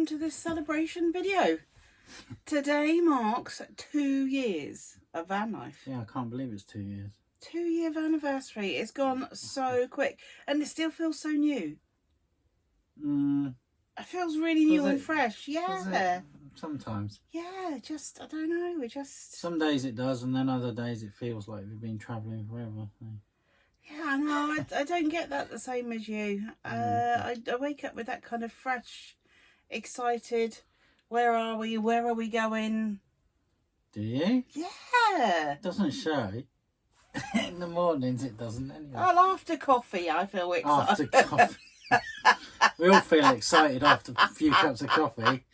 welcome to this celebration video. Today marks 2 years of van life. Yeah, I can't believe it's 2 years. 2-year anniversary. It's gone so quick and it still feels so new. It feels really new and fresh. Yeah. Sometimes. Yeah, just, I don't know, Some days it does, and then other days it feels like we've been travelling forever. Yeah, no, I don't get that the same as you. I wake up with that kind of fresh, excited, where are we going? Do you? Yeah. It doesn't show. In the mornings it doesn't anyway. Well, after coffee I feel excited. After coffee. We all feel excited after a few cups of coffee.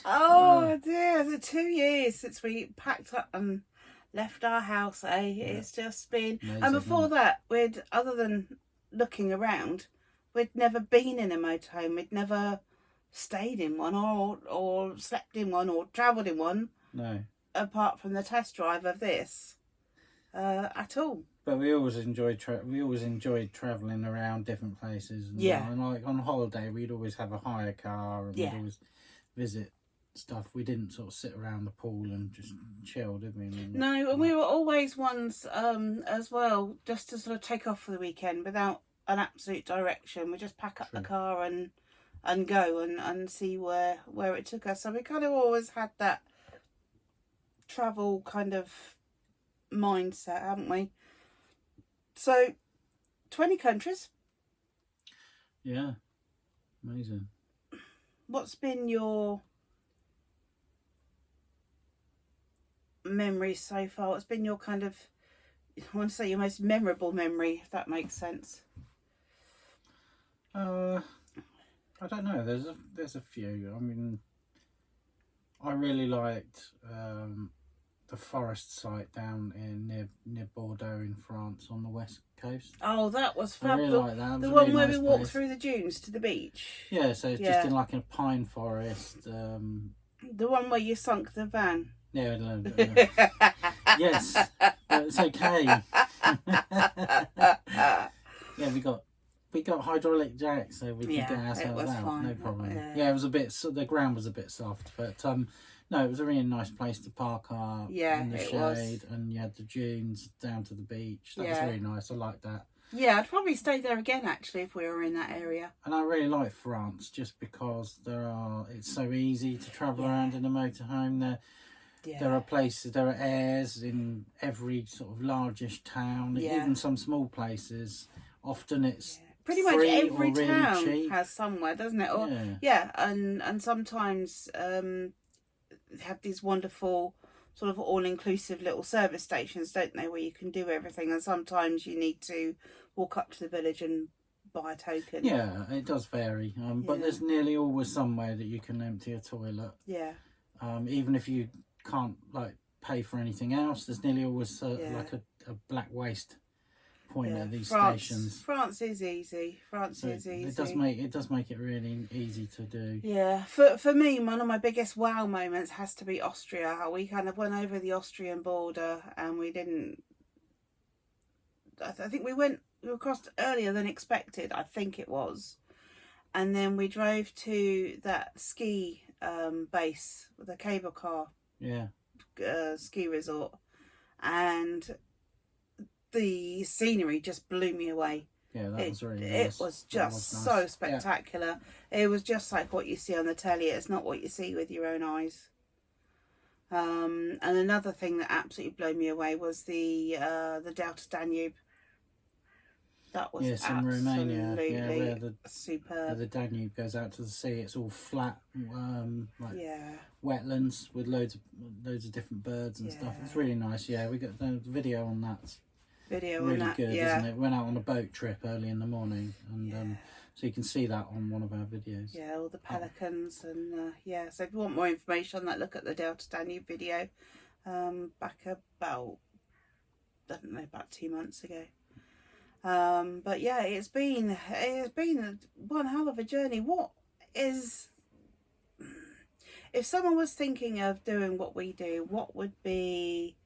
Oh dear, it's 2 years since we packed up and left our house, eh? Yeah. It's just been... Amazing, and before that, other than looking around, we'd never been in a motorhome. We'd never stayed in one or slept in one or travelled in one. No. Apart from the test drive of this, at all. But we always enjoyed travelling around different places. And, and like on holiday, we'd always have a hire car and we'd always visit stuff. We didn't sort of sit around the pool and just chill, did we? No, and we were always ones as well, just to sort of take off for the weekend without an absolute direction. We just pack up the car and go and see where it took us. So we kind of always had that travel kind of mindset, haven't we? So 20 countries. Yeah, amazing. What's been your memory so far? What's been your kind of, I want to say your most memorable memory, if that makes sense? I don't know. There's a few. I mean, I really liked the forest site down near Bordeaux in France on the west coast. Oh, that was fab. I really like that. The one where we walked through the dunes to the beach. Yeah, so it's just in like a pine forest. The one where you sunk the van. Yeah, yes, but it's okay. Yeah, we got hydraulic jacks, so we could get ourselves out. Fine. No problem. Yeah, it was a bit. So the ground was a bit soft, but no, it was a really nice place to park up in the shade, and you had the dunes down to the beach. That was really nice. I liked that. Yeah, I'd probably stay there again actually if we were in that area. And I really like France just because it's so easy to travel around in a motorhome. There are places, there are airs in every sort of largish town, even some small places. Often it's pretty much every town really has somewhere, doesn't it? Or, and sometimes they have these wonderful sort of all-inclusive little service stations, don't they, where you can do everything, and sometimes you need to walk up to the village and buy a token. Yeah, it does vary, but there's nearly always somewhere that you can empty a toilet. Yeah. Even if you can't like pay for anything else, there's nearly always like a black waste point at these stations. France is easy. France is easy. It does make it really easy to do. Yeah. For me, one of my biggest wow moments has to be Austria. We kind of went over the Austrian border and we didn't. I think we crossed earlier than expected. I think it was, and then we drove to that ski base with a cable car. Yeah. Ski resort, and the scenery just blew me away. Yeah, that was really nice. It was just so spectacular. Yeah. It was just like what you see on the telly. It's not what you see with your own eyes. And another thing that absolutely blew me away was the Delta Danube. That was in Romania, where superb. Where the Danube goes out to the sea. It's all flat, wetlands with loads of different birds and stuff. It's really nice. Yeah, we got the video on that. Really good, isn't it? Went out on a boat trip early in the morning, and so you can see that on one of our videos. Yeah, all the pelicans and So if you want more information on that, look at the Delta Danube video. Back about 2 months ago. But yeah, it's been one hell of a journey. If someone was thinking of doing what we do, what would be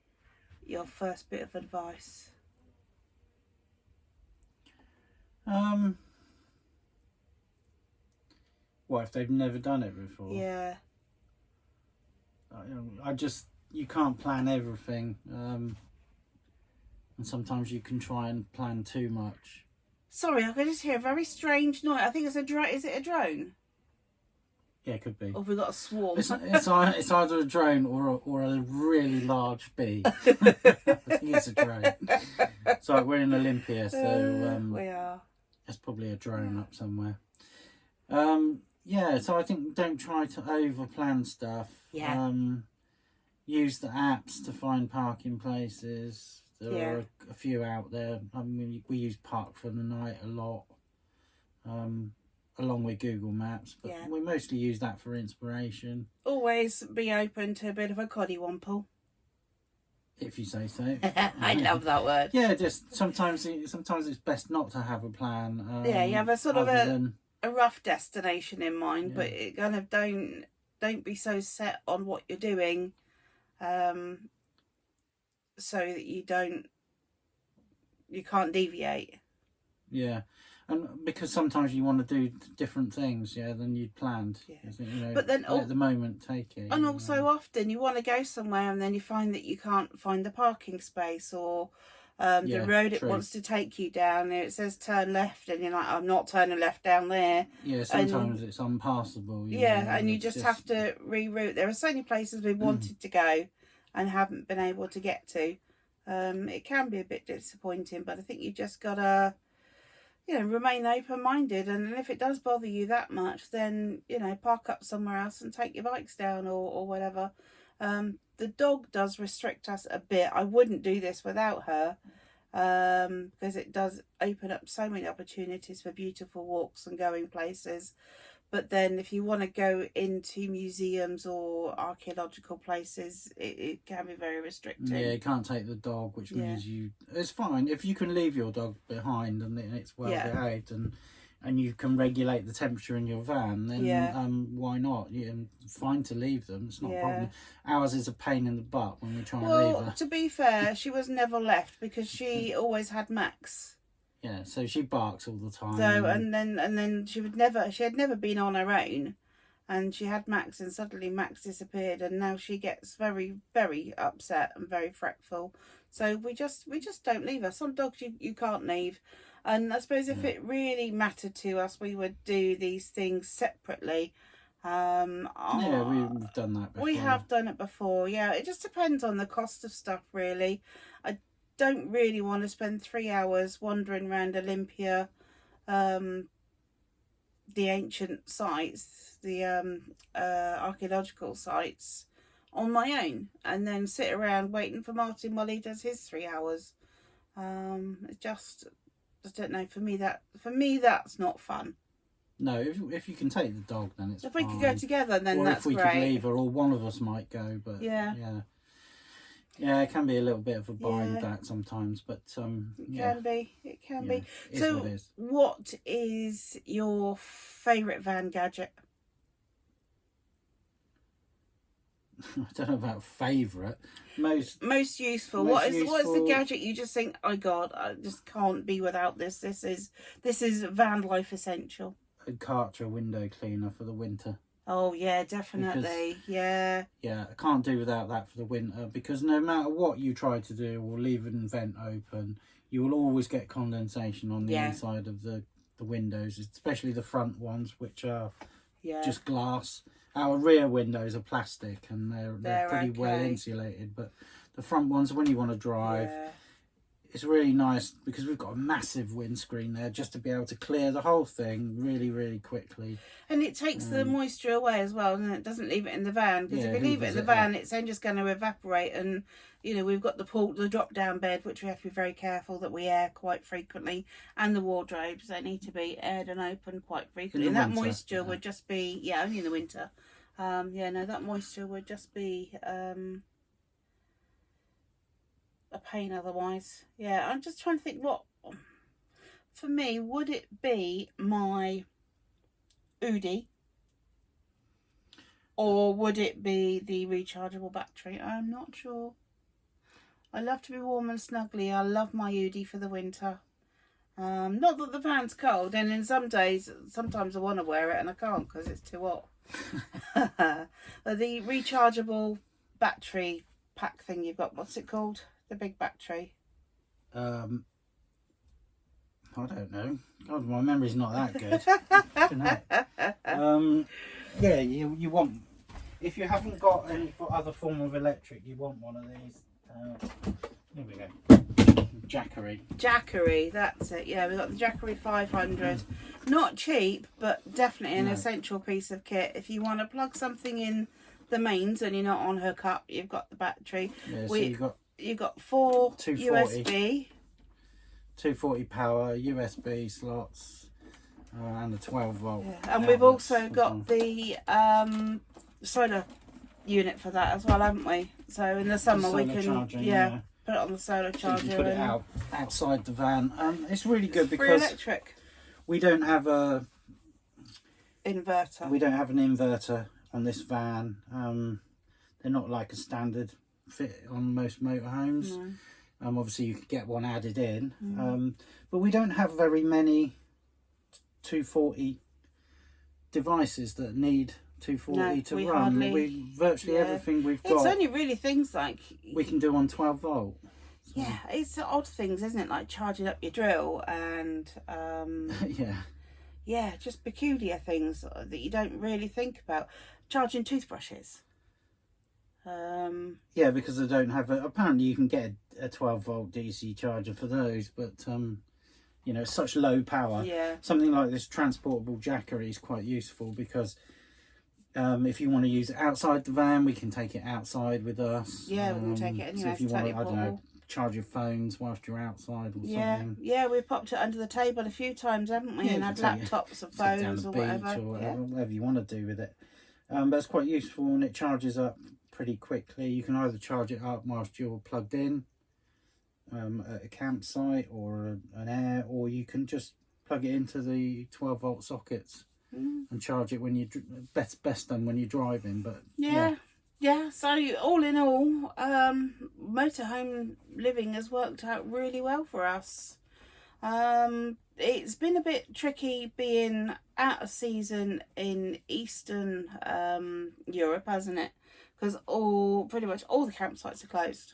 your first bit of advice? What if they've never done it before? Yeah. You can't plan everything, and sometimes you can try and plan too much. Sorry, I can just hear a very strange noise. I think it's a drone. Is it a drone? Yeah, it could be. Or have we got a swarm? It's either a drone or a really large bee. I think it's a drone. So we're in Olympia, so we are. There's probably a drone up somewhere. Yeah, so I think don't try to over plan stuff. Yeah. Use the apps to find parking places. There are a few out there. I mean, we use Park for the Night a lot, along with Google Maps, but we mostly use that for inspiration. Always be open to a bit of a coddywomple. If you say so. I love that word. Yeah, just sometimes it's best not to have a plan. You have a sort of a rough destination in mind, but it kind of don't be so set on what you're doing, so that you can't deviate. Yeah. And because sometimes you want to do different things, than you'd planned. Yeah. But then at the moment, take it. And also often you want to go somewhere and then you find that you can't find the parking space or the road it wants to take you down. It says turn left and you're like, I'm not turning left down there. Yeah, sometimes it's unpassable. And you just have to reroute. There are so many places we wanted to go and haven't been able to get to. It can be a bit disappointing, but I think you just got to remain open-minded, and if it does bother you that much, then park up somewhere else and take your bikes down or whatever. The dog does restrict us a bit. I wouldn't do this without her, because it does open up so many opportunities for beautiful walks and going places. But then if you want to go into museums or archaeological places, it can be very restricting. Yeah, you can't take the dog, which means it's fine. If you can leave your dog behind and it's well behaved and you can regulate the temperature in your van, then why not? Fine to leave them. It's not a problem. Ours is a pain in the butt when we try and leave her. To be fair, she was never left because she always had Max. Yeah, so she barks all the time. So and then she had never been on her own, and she had Max, and suddenly Max disappeared, and now she gets very, very upset and very fretful. So we just don't leave her. Some dogs you can't leave, and I suppose if it really mattered to us, we would do these things separately. We've done that before. We have done it before. Yeah, it just depends on the cost of stuff, really. I don't really want to spend 3 hours wandering around Olympia, the ancient sites, the archaeological sites on my own, and then sit around waiting for Martin while he does his 3 hours. It just, I don't know, for me that's not fun. No, if you can take the dog, then it's fine. If we could go together, then that's great. Or if we could leave her, or one of us might go, but yeah, it can be a little bit of a bind that sometimes, but it can be. So, what is your favourite van gadget? I don't know about favourite. Most useful. What is the gadget you just think, oh God, I just can't be without this. This is Vanlife essential. A Karcher window cleaner for the winter. Oh yeah, definitely. Yeah, I can't do without that for the winter, because no matter what you try to do or leave an vent open, you will always get condensation on the inside of the windows, especially the front ones, which are just glass. Our rear windows are plastic and they're pretty well insulated, but the front ones, when you want to drive, it's really nice because we've got a massive windscreen there just to be able to clear the whole thing really, really quickly. And it takes the moisture away as well, and it doesn't leave it in the van, because if you leave it in the van, it's then just going to evaporate. And we've got the drop down bed, which we have to be very careful that we air quite frequently, and the wardrobes, they need to be aired and opened quite frequently. And that moisture would just be only in the winter. That moisture would just be a pain otherwise. I'm just trying to think, what for me would it be? My Oodie, or would it be the rechargeable battery? I'm not sure. I love to be warm and snuggly. I love my Oodie for the winter, Not that the van's cold, and in some days, sometimes I want to wear it and I can't because it's too hot. The rechargeable battery pack thing you've got, what's it called? The big battery. I don't know. God, my memory's not that good. Yeah, you want, if you haven't got any other form of electric, you want one of these. Here we go. Jackery, that's it. Yeah, we've got the Jackery 500. Not cheap, but definitely an essential piece of kit. If you want to plug something in the mains and you're not on hookup, you've got the battery. Yeah, so you've got 4 240. USB. 240 power, USB slots, and a 12 volt. Yeah. And we've also got the solar unit for that as well, haven't we? So in the summer we can put it on the solar charger. So you can put it outside the van. It's really good because electric. We don't have a inverter. We don't have an inverter on this van. They're not like a standard fit on most motorhomes. No. Obviously you could get one added in, but we don't have very many 240 devices that need 240 to run. Virtually everything we've got. It's only really things like we can do on 12 volt. So. Yeah, it's odd things, isn't it? Like charging up your drill and just peculiar things that you don't really think about. Charging toothbrushes. Yeah, because they don't have apparently you can get a 12 volt DC charger for those, but you know, it's such low power. Yeah. Something like this transportable Jackery is quite useful because if you want to use it outside the van, we can take it outside with us. Yeah, we can take it anywhere. So if you want to, I don't know, charge your phones whilst you're outside or something. Yeah, we've popped it under the table a few times, haven't we? Yeah, and had laptops and phones or whatever. Whatever you want to do with it. But it's quite useful and it charges up pretty quickly. You can either charge it up whilst you're plugged in at a campsite or an air, or you can just plug it into the 12 volt sockets and charge it when you're best done when you're driving. But yeah, so all in all, motorhome living has worked out really well for us. It's been a bit tricky being out of season in Eastern Europe, hasn't it? Because pretty much all the campsites are closed.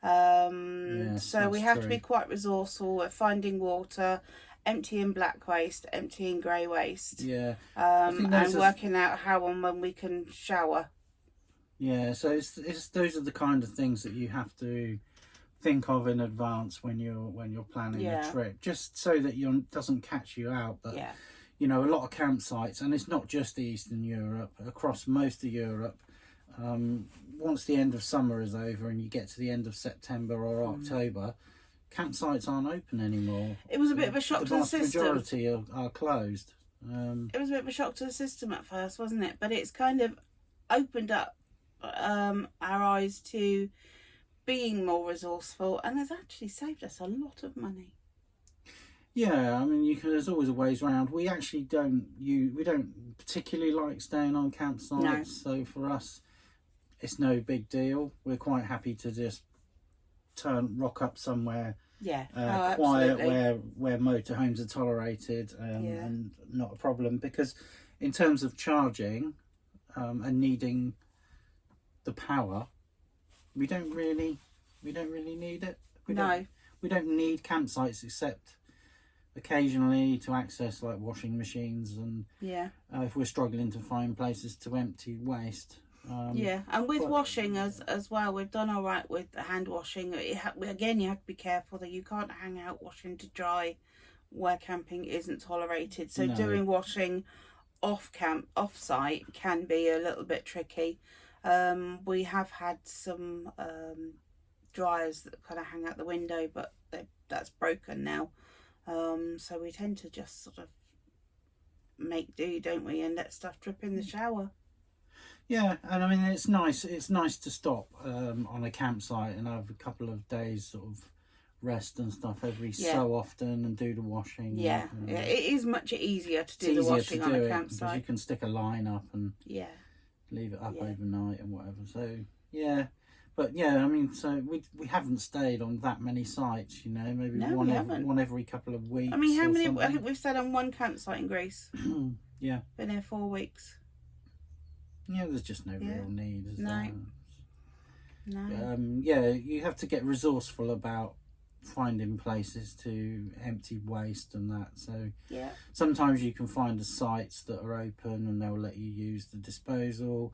So we have to be quite resourceful. We're finding water, emptying black waste, emptying grey waste. Yeah. And working out how and when we can shower. Yeah, so it's those are the kind of things that you have to think of in advance when you're planning a trip, just so that it doesn't catch you out. But you know, a lot of campsites, and it's not just Eastern Europe, across most of Europe. Once the end of summer is over and you get to the end of September or October, campsites aren't open anymore. It was a bit of a shock to the system. The majority are closed. It was a bit of a shock to the system at first, wasn't it? But it's kind of opened up our eyes to being more resourceful, and has actually saved us a lot of money. Yeah, I mean, there's always ways around. We actually don't particularly like staying on campsites. No. So for us, it's no big deal. We're quite happy to just rock up somewhere quiet where motorhomes are tolerated and not a problem. Because in terms of charging and needing the power, we don't really need it. We don't need campsites except occasionally to access like washing machines and if we're struggling to find places to empty waste. And with washing as well, we've done all right with the hand washing. Again, you have to be careful that you can't hang out washing to dry where camping isn't tolerated. So doing washing off site can be a little bit tricky. We have had some dryers that kind of hang out the window, but that's broken now. So we tend to just sort of make do, don't we, and let stuff drip in the shower. Yeah, and I mean it's nice to stop on a campsite and have a couple of days sort of rest and stuff every so often and do the washing. Yeah, it is much easier to do the washing on a campsite because you can stick a line up and leave it up overnight and whatever. So But yeah, I mean, so we haven't stayed on that many sites, you know, maybe one every couple of weeks. I mean, how many? I think we've stayed on one campsite in Greece. Yeah. Been here 4 weeks. Yeah, there's just no real need, is there? No. Yeah, you have to get resourceful about finding places to empty waste and that. So yeah, sometimes you can find the sites that are open and they'll let you use the disposal.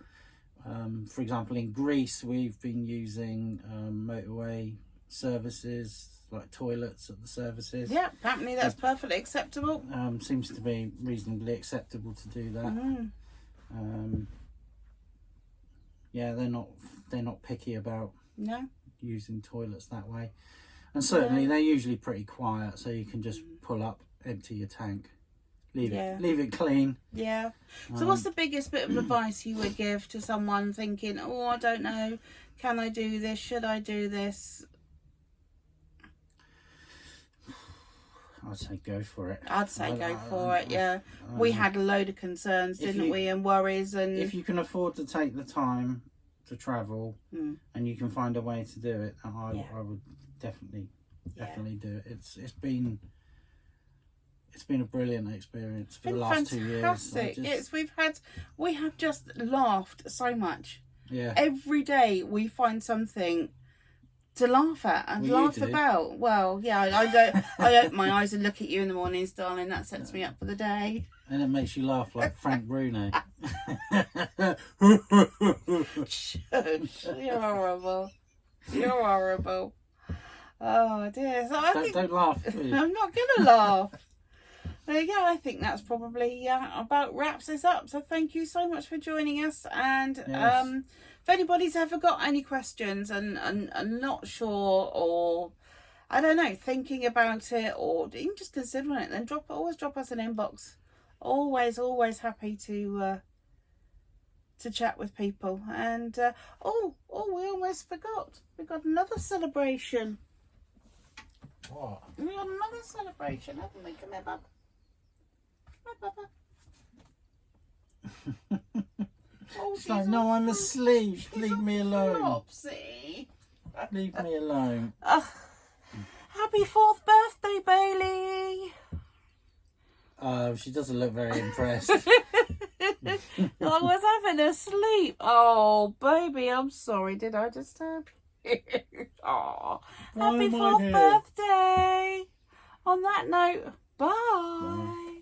For example, in Greece, we've been using motorway services, like toilets at the services. Yeah, apparently that's perfectly acceptable. Seems to be reasonably acceptable to do that. Yeah, they're not picky about using toilets that way, and certainly they're usually pretty quiet, so you can just pull up, empty your tank, leave it clean. Yeah. So what's the biggest bit of advice you would give to someone thinking, oh, I don't know, can I do this, should I do this? I'd say go for it. I'd say go for it, yeah. We had a load of concerns, didn't we, and worries. And if you can afford to take the time to travel and you can find a way to do it, I would definitely do it. It's been a brilliant experience for the last 2 years. Fantastic. We have just laughed so much. Yeah. Every day we find something to laugh at and laugh about. Well, yeah, I open my eyes and look at you in the mornings, darling. That sets me up for the day. And it makes you laugh like Frank Bruno. Shush, you're horrible. You're horrible. Oh dear. So don't laugh, please. I'm not gonna laugh. Yeah, I think that's probably about wraps this up. So thank you so much for joining us. And if anybody's ever got any questions and not sure, or I don't know, thinking about it, or even just considering it, then always drop us an inbox. Always happy to chat with people. And we almost forgot. We got another celebration. What? We got another celebration, haven't we? Come here, Bub. It's like, no, I'm asleep. Leave me alone. Flopsy. Leave me alone. Happy 4th birthday, Bailey. She doesn't look very impressed. I was having a sleep. Oh, baby, I'm sorry. Did I disturb you? Oh, happy 4th birthday. On that note, bye.